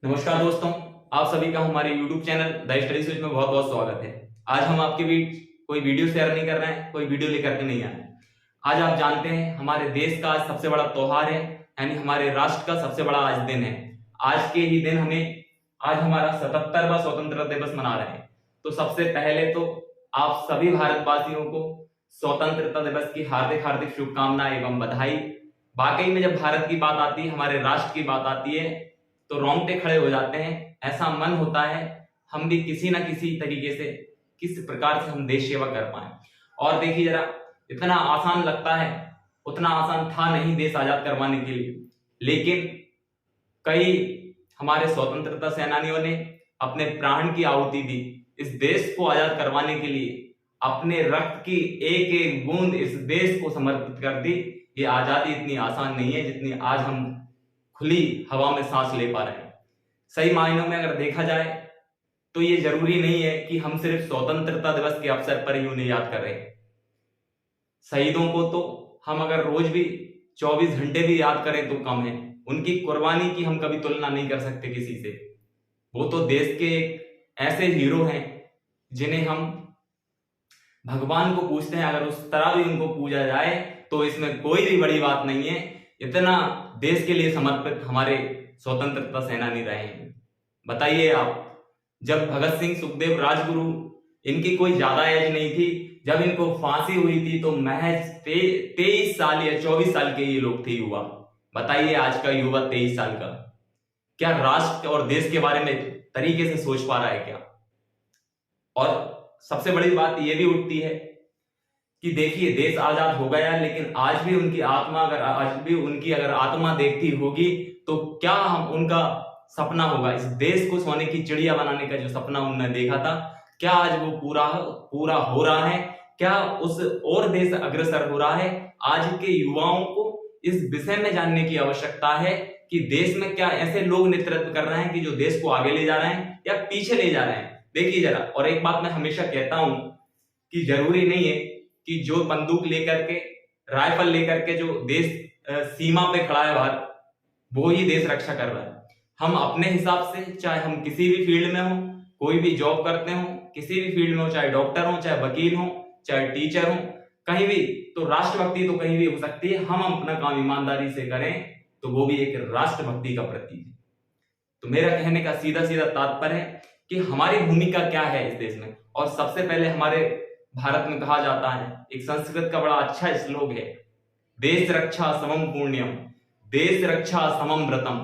नमस्कार दोस्तों, आप सभी का हमारे YouTube channel the study switch में बहुत बहुत स्वागत है। आज हम आपके बीच कोई वीडियो शेयर नहीं कर रहे हैं, कोई वीडियो लेकर के नहीं आए हैं। आज आप जानते हैं हमारे देश का आज सबसे बड़ा त्योहार है, यानी हमारे राष्ट्र का सबसे बड़ा आज दिन है। आज के ही दिन आज हमारा 77वां स्वतंत्रता दिवस मना रहे हैं। तो सबसे पहले तो आप सभी भारतवासियों को स्वतंत्रता दिवस की हार्दिक हार्दिक शुभकामनाएं एवं बधाई। वाकई में जब भारत की बात आती है, हमारे राष्ट्र की बात आती है, तो रोंगटे खड़े हो जाते हैं। ऐसा मन होता है हम भी किसी ना किसी तरीके से, किस प्रकार से हम देश सेवा कर पाए। और देखिए जरा, इतना आसान लगता है, उतना आसान था नहीं देश आजाद करवाने के लिए। लेकिन कई हमारे स्वतंत्रता सेनानियों ने अपने प्राण की आहुति दी इस देश को आजाद करवाने के लिए। अपने रक्त की एक एक बूंद इस देश को समर्पित कर दी। ये आजादी इतनी आसान नहीं है जितनी आज हम खुली हवा में सांस ले पा रहे हैं। सही मायनों में अगर देखा जाए तो ये जरूरी नहीं है कि हम सिर्फ स्वतंत्रता दिवस के अवसर पर ही उन्हें याद कर रहे हैं। शहीदों को तो हम अगर रोज भी 24 घंटे भी याद करें तो कम है। उनकी कुर्बानी की हम कभी तुलना नहीं कर सकते किसी से। वो तो देश के एक ऐसे हीरो हैं जिन्हें हम भगवान को पूछते हैं। अगर उस तरह भी उनको पूजा जाए तो इसमें कोई भी बड़ी बात नहीं है। इतना देश के लिए समर्पित हमारे स्वतंत्रता सेनानी रहे हैं। बताइए आप, जब भगत सिंह, सुखदेव, राजगुरु, इनकी कोई ज्यादा एज नहीं थी, जब इनको फांसी हुई थी तो महज 23 साल या 24 साल के ये लोग थे युवा। बताइए आज का युवा 23 साल का क्या राष्ट्र और देश के बारे में तरीके से सोच पा रहा है क्या? और सबसे बड़ी बात यह भी उठती है कि देखिए, देश आजाद हो गया लेकिन आज भी उनकी आत्मा देखती होगी तो क्या हम उनका सपना होगा, इस देश को सोने की चिड़िया बनाने का जो सपना उन्होंने देखा था, क्या आज वो पूरा हो रहा है? क्या उस और देश अग्रसर हो रहा है? आज के युवाओं को इस विषय में जानने की आवश्यकता है कि देश में क्या ऐसे लोग नेतृत्व कर रहे हैं कि जो देश को आगे ले जा रहे हैं या पीछे ले जा रहे हैं। देखिए जरा, और एक बात मैं हमेशा कहता हूं कि जरूरी नहीं है कि जो बंदूक लेकर के, राइफल लेकर के जो देश सीमा पे खड़ा है बाहर, वो ही देश रक्षा कर रहा है। हम अपने हिसाब से, चाहे हम किसी भी फील्ड में हो, कोई भी जॉब करते हो, किसी भी फील्ड में हो, चाहे डॉक्टर हो, चाहे वकील हो, चाहे टीचर हो, कहीं भी, तो राष्ट्रभक्ति तो कहीं भी हो सकती है। हम अपना काम ईमानदारी से करें तो वो भी एक राष्ट्रभक्ति का प्रतीक है। तो मेरा कहने का सीधा सीधा तात्पर्य है कि हमारी भूमिका क्या है इस देश में। और सबसे पहले हमारे भारत में कहा जाता है, एक संस्कृत का बड़ा अच्छा श्लोक है, देश रक्षा समम पुण्यम, देश रक्षा समम व्रतम,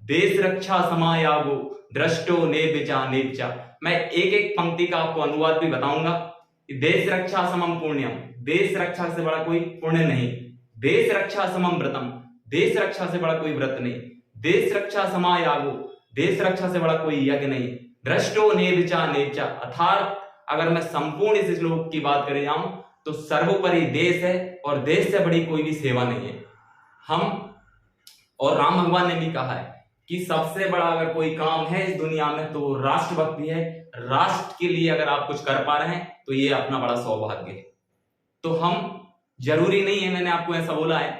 देश रक्षा समायागो, दृष्टो नेबिचा। मैं एक एक पंक्ति का आपको अनुवाद भी बताऊंगा। देश रक्षा समम पुण्यम, देश रक्षा से बड़ा कोई पुण्य नहीं। देश रक्षा समम व्रतम, देश रक्षा से बड़ा कोई व्रत नहीं। देश रक्षा समायागो, देश रक्षा से बड़ा कोई यज्ञ नहीं। दृष्टो नेबिचा, अर्थात अगर मैं संपूर्ण इस श्लोक की बात करे जाऊं तो सर्वोपरि देश है और देश से बड़ी कोई भी सेवा नहीं है। हम और राम भगवान ने भी कहा है कि सबसे बड़ा अगर कोई काम है इस दुनिया में तो राष्ट्रभक्ति है। राष्ट्र के लिए अगर आप कुछ कर पा रहे हैं तो ये अपना बड़ा सौभाग्य है। तो हम, जरूरी नहीं है, मैंने आपको ऐसा बोला है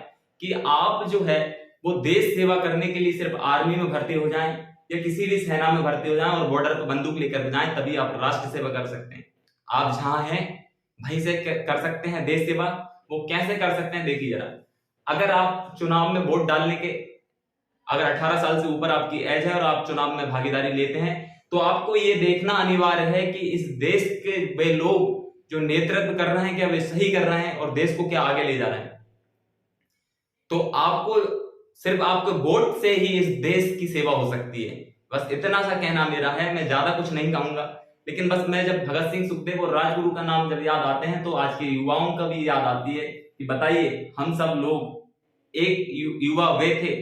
कि आप जो है वो देश सेवा करने के लिए सिर्फ आर्मी में भर्ती हो जाएं या किसी भी सेना में भर्ती हो जाएं और बॉर्डर पर बंदूक लेकर जाएं तभी आप राष्ट्र सेवा कर सकते हैं। आप जहां हैं वहीं से कर सकते हैं देश सेवा। वो कैसे कर सकते हैं, देखिए जरा, अगर आप चुनाव में वोट डालने के, अगर 18 साल से ऊपर आपकी एज है और आप चुनाव में भागीदारी लेते हैं तो आपको ये देखना अनिवार्य है कि इस देश के वे लोग जो नेतृत्व कर रहे हैं क्या वे सही कर रहे हैं और देश को क्या आगे ले जा रहे हैं। तो आपको सिर्फ आपके वोट से ही इस देश की सेवा हो सकती है। बस इतना सा कहना मेरा है, मैं ज्यादा कुछ नहीं कहूंगा। लेकिन बस मैं जब भगत सिंह, सुखदेव और राजगुरु का नाम जब याद आते हैं तो आज के युवाओं का भी याद आती है कि बताइए, हम सब लोग एक युवा वे थे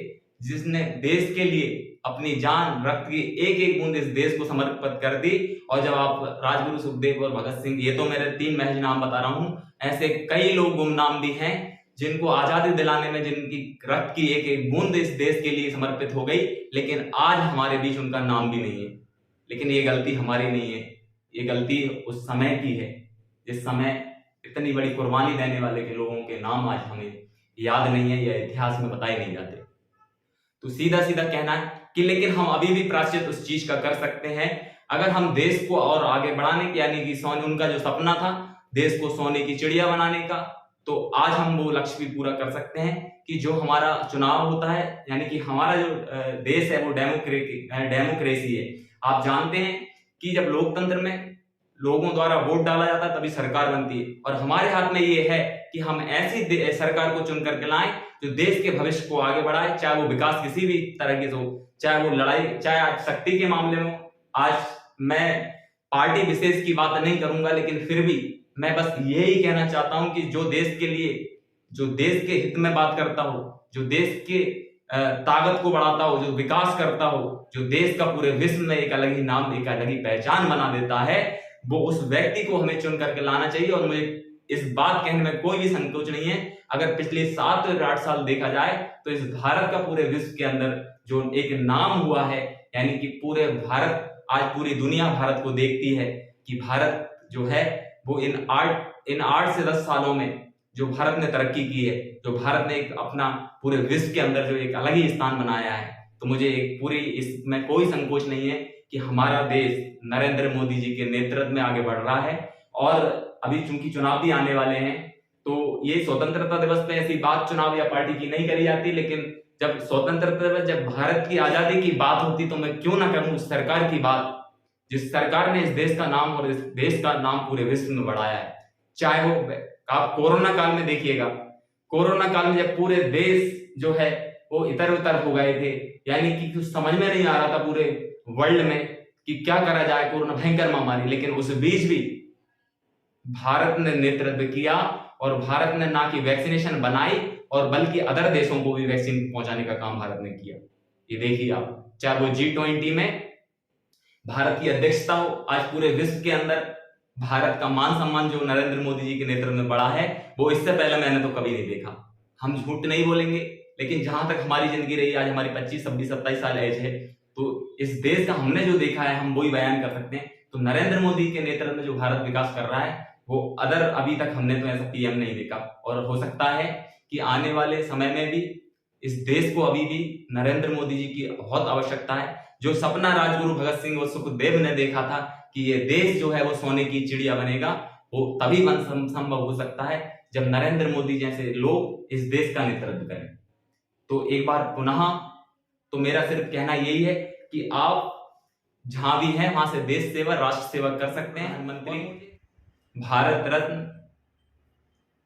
जिसने देश के लिए अपनी जान, रक्त की एक एक बूंद इस देश को समर्पित कर दी। और जब आप राजगुरु, सुखदेव और भगत सिंह, ये तो मेरे 3 महज नाम बता रहा हूं, ऐसे कई लोग गुमनाम भी हैं जिनको आजादी दिलाने में, जिनकी रक्त की एक एक बूंद इस देश के लिए समर्पित हो गई, लेकिन आज हमारे बीच उनका नाम भी नहीं है। लेकिन ये गलती हमारी नहीं है, ये गलती उस समय की है जिस समय इतनी बड़ी कुर्बानी देने वाले के लोगों के नाम आज हमें याद नहीं है या इतिहास में बताए नहीं जाते। तो सीधा सीधा कहना है कि लेकिन हम अभी भी प्रायश्चित उस चीज का कर सकते हैं। अगर हम देश को और आगे बढ़ाने के, यानी कि सोने, उनका जो सपना था देश को सोने की चिड़िया बनाने का, तो आज हम वो लक्ष्य भी पूरा कर सकते हैं कि जो हमारा चुनाव होता है, यानी कि हमारा जो देश है वो डेमोक्रेसी है। आप जानते हैं कि जब लोकतंत्र में लोगों द्वारा वोट डाला जाता है तभी सरकार बनती है, और हमारे हाथ में ये है कि हम ऐसी सरकार को चुन करके लाएं जो देश के भविष्य को आगे बढ़ाए, चाहे वो विकास किसी भी तरह की हो, चाहे वो लड़ाई, चाहे आज शक्ति के मामले में। आज मैं पार्टी विशेष की बात नहीं करूंगा, लेकिन फिर भी मैं बस यही कहना चाहता हूं कि जो देश के लिए, जो देश के हित में बात करता हो, जो देश के ताकत को बढ़ाता हो, जो विकास करता हो, जो देश का पूरे विश्व में एक अलग ही नाम, एक अलग ही पहचान बना देता है, वो उस व्यक्ति को हमें चुन करके लाना चाहिए। और मुझे इस बात कहने में कोई भी संकोच नहीं है, अगर पिछले 7 या 8 साल देखा जाए तो इस भारत का पूरे विश्व के अंदर जो एक नाम हुआ है, यानी कि पूरे भारत, आज पूरी दुनिया भारत को देखती है कि भारत जो है वो इन 8 से 10 सालों में जो भारत ने तरक्की की है, जो भारत ने एक अपना पूरे विश्व के अंदर जो एक अलग ही स्थान बनाया है, तो मुझे एक पूरी इसमें कोई संकोच नहीं है कि हमारा देश नरेंद्र मोदी जी के नेतृत्व में आगे बढ़ रहा है। और अभी चूंकि चुनाव भी आने वाले हैं, तो ये स्वतंत्रता दिवस पे ऐसी बात चुनाव या पार्टी की नहीं करी जाती, लेकिन जब स्वतंत्रता दिवस, जब भारत की आजादी की बात होती, तो मैं क्यों ना करूं उस सरकार की बात जिस सरकार ने इस देश का नाम और इस देश का नाम पूरे विश्व में बढ़ाया है। चाहे वो आप कोरोना काल में देखिएगा, कोरोना काल में जब पूरे देश जो है वो इधर उधर हो गए थे, यानी कि कुछ समझ में नहीं आ रहा था पूरे वर्ल्ड में कि क्या करा जाए, कोरोना भयंकर महामारी, लेकिन उस बीच भी भारत ने नेतृत्व किया और भारत ने ना कि वैक्सीनेशन बनाई, और बल्कि अदर देशों को भी वैक्सीन पहुंचाने का काम भारत ने किया। ये देखिए आप, चाहे वो G20 में भारत की अध्यक्षता हो, आज पूरे विश्व के अंदर भारत का मान सम्मान जो नरेंद्र मोदी जी के नेतृत्व में बढ़ा है, वो इससे पहले मैंने तो कभी नहीं देखा। हम झूठ नहीं बोलेंगे, लेकिन जहां तक हमारी जिंदगी रही, आज हमारी 25, 26, 27 साल एज है, तो इस देश का हमने जो देखा है हम वही बयान कर सकते हैं। तो नरेंद्र मोदी के नेतृत्व में जो भारत विकास कर रहा है, वो अदर अभी तक हमने तो ऐसा PM नहीं देखा, और हो सकता है कि आने वाले समय में भी इस देश को अभी भी नरेंद्र मोदी जी की बहुत आवश्यकता है। जो सपना राजगुरु भगत सिंह और सुखदेव ने देखा था कि ये देश जो है वो सोने की चिड़िया बनेगा, वो तभी संभव हो सकता है जब नरेंद्र मोदी जैसे लोग इस देश का नेतृत्व करें। तो एक बार पुनः तो मेरा सिर्फ कहना यही है कि आप जहां भी हैं वहां से देश सेवा, राष्ट्र सेवा कर सकते हैं। प्रधानमंत्री, भारत रत्न,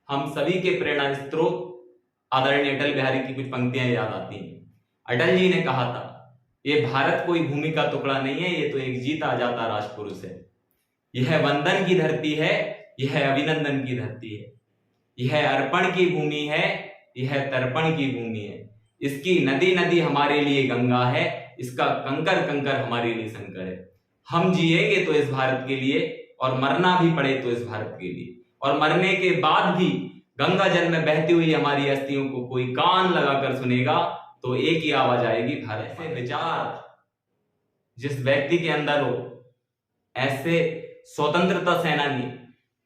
हम सभी के प्रेरणा स्रोत आदरणीय अटल बिहारी की कुछ पंक्तियां याद आती हैं। अटल जी ने कहा था, ये भारत कोई भूमि का टुकड़ा नहीं है, ये तो एक जीता जाता राजपुरुष है। यह वंदन की धरती है, यह अभिनंदन की धरती है, यह अर्पण की भूमि है, यह तर्पण की भूमि है। इसकी नदी नदी हमारे लिए गंगा है, इसका कंकर कंकर हमारे लिए शंकर है। हम जिएंगे तो इस भारत के लिए, और मरना भी पड़े तो इस भारत के लिए, और मरने के बाद भी गंगा जल में बहती हुई हमारी अस्थियों को कोई कान लगाकर सुनेगा तो एक ही आवाज आएगी, भारत। ऐसे विचार जिस व्यक्ति के अंदर हो, ऐसे स्वतंत्रता सेनानी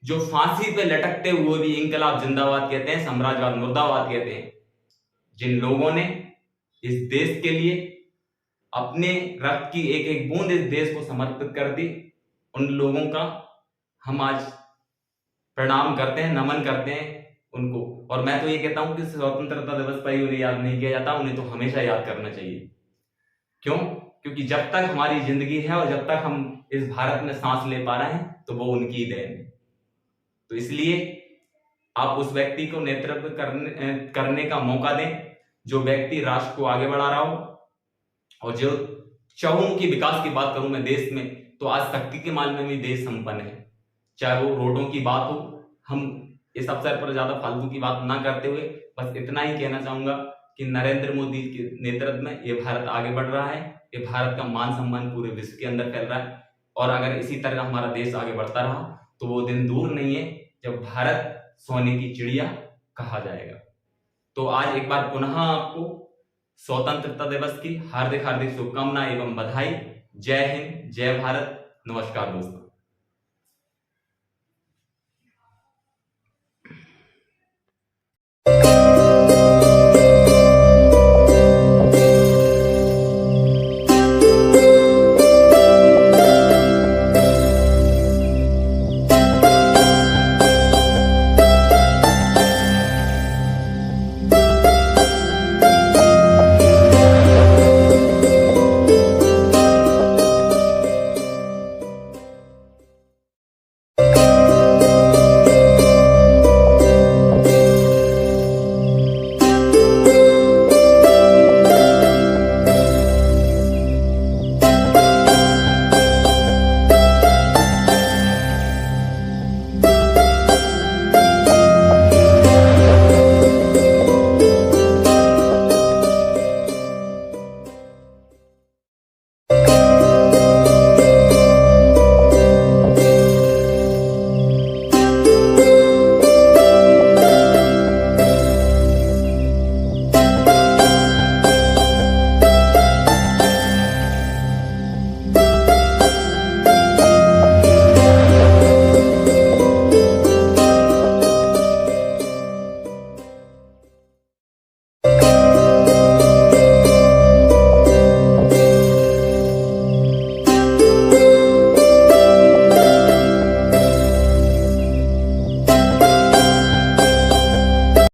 जो फांसी पे लटकते हुए भी इंकलाब जिंदाबाद कहते हैं, साम्राज्यवाद मुर्दाबाद कहते हैं, जिन लोगों ने इस देश के लिए अपने रक्त की एक एक बूंद इस देश को समर्पित कर दी, उन लोगों का हम आज प्रणाम करते हैं, नमन करते हैं उनको। और मैं तो ये कहता हूं कि स्वतंत्रता दिवस पर ही उन्हें याद नहीं किया जाता, उन्हें तो हमेशा याद करना चाहिए। क्यों? क्योंकि जब तक हमारी जिंदगी है और जब तक हम इस भारत में सांस ले पा रहे हैं, तो वो उनकी ही देन है। तो इसलिए आप उस व्यक्ति को नेतृत्व करने का मौका दें जो व्यक्ति राष्ट्र को आगे बढ़ा रहा हो। और जो चहुमुखी विकास की बात करूं मैं देश में, तो आज शक्ति के मामले में भी देश संपन्न है। चाहे वो रोडों की बात हो, हम इस अवसर पर ज्यादा फालतू की बात ना करते हुए बस इतना ही कहना चाहूंगा कि नरेंद्र मोदी के नेतृत्व में ये भारत आगे बढ़ रहा है, ये भारत का मान सम्मान पूरे विश्व के अंदर फैल रहा है। और अगर इसी तरह हमारा देश आगे बढ़ता रहा तो वो दिन दूर नहीं है जब भारत सोने की चिड़िया कहा जाएगा। तो आज एक बार पुनः आपको स्वतंत्रता दिवस की हार्दिक हार्दिक शुभकामनाएं एवं बधाई। जय हिंद, जय भारत, नमस्कार दोस्तों।